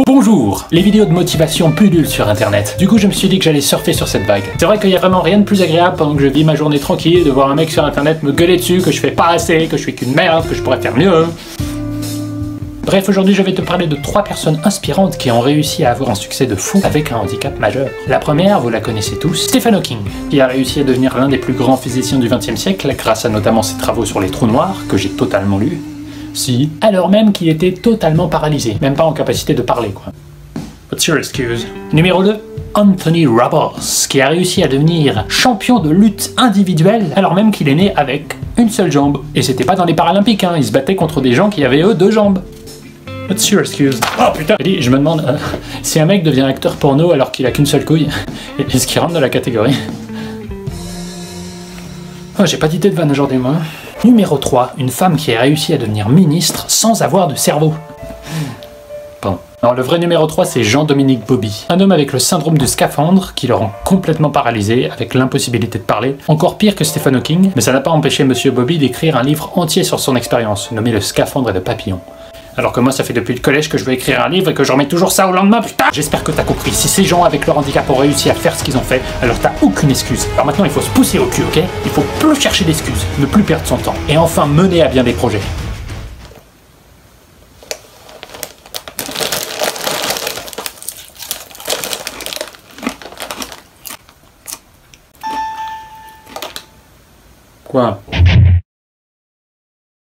Bonjour. Les vidéos de motivation pullulent sur internet. Du coup je me suis dit que j'allais surfer sur cette vague. C'est vrai qu'il y a vraiment rien de plus agréable pendant que je vis ma journée tranquille de voir un mec sur internet me gueuler dessus, que je fais pas assez, que je suis qu'une merde, que je pourrais faire mieux. Bref, aujourd'hui je vais te parler de 3 personnes inspirantes qui ont réussi à avoir un succès de fou avec un handicap majeur. La première, vous la connaissez tous, Stephen Hawking, qui a réussi à devenir l'un des plus grands physiciens du XXe siècle grâce à notamment ses travaux sur les trous noirs, que j'ai totalement lus. Si, alors même qu'il était totalement paralysé, même pas en capacité de parler quoi. What's your excuse? Numéro 2, Anthony Robbins, qui a réussi à devenir champion de lutte individuelle alors même qu'il est né avec une seule jambe. Et c'était pas dans les Paralympiques, hein, il se battait contre des gens qui avaient eux 2 jambes. What's your excuse? Oh putain! Je me demande, si un mec devient acteur porno alors qu'il a qu'une seule couille, est-ce qu'il rentre dans la catégorie? Oh, j'ai pas d'idée de vanne aujourd'hui moi. Numéro 3, une femme qui a réussi à devenir ministre sans avoir de cerveau. Pardon. Alors le vrai numéro 3 c'est Jean-Dominique Bauby, un homme avec le syndrome du scaphandre qui le rend complètement paralysé avec l'impossibilité de parler, encore pire que Stephen Hawking, mais ça n'a pas empêché Monsieur Bauby d'écrire un livre entier sur son expérience, nommé Le scaphandre et le papillon. Alors que moi ça fait depuis le collège que je veux écrire un livre et que je remets toujours ça au lendemain, putain! J'espère que t'as compris, si ces gens avec leur handicap ont réussi à faire ce qu'ils ont fait, alors t'as aucune excuse. Alors maintenant il faut se pousser au cul, ok? Il faut plus chercher d'excuses, ne plus perdre son temps, et enfin mener à bien des projets. Quoi?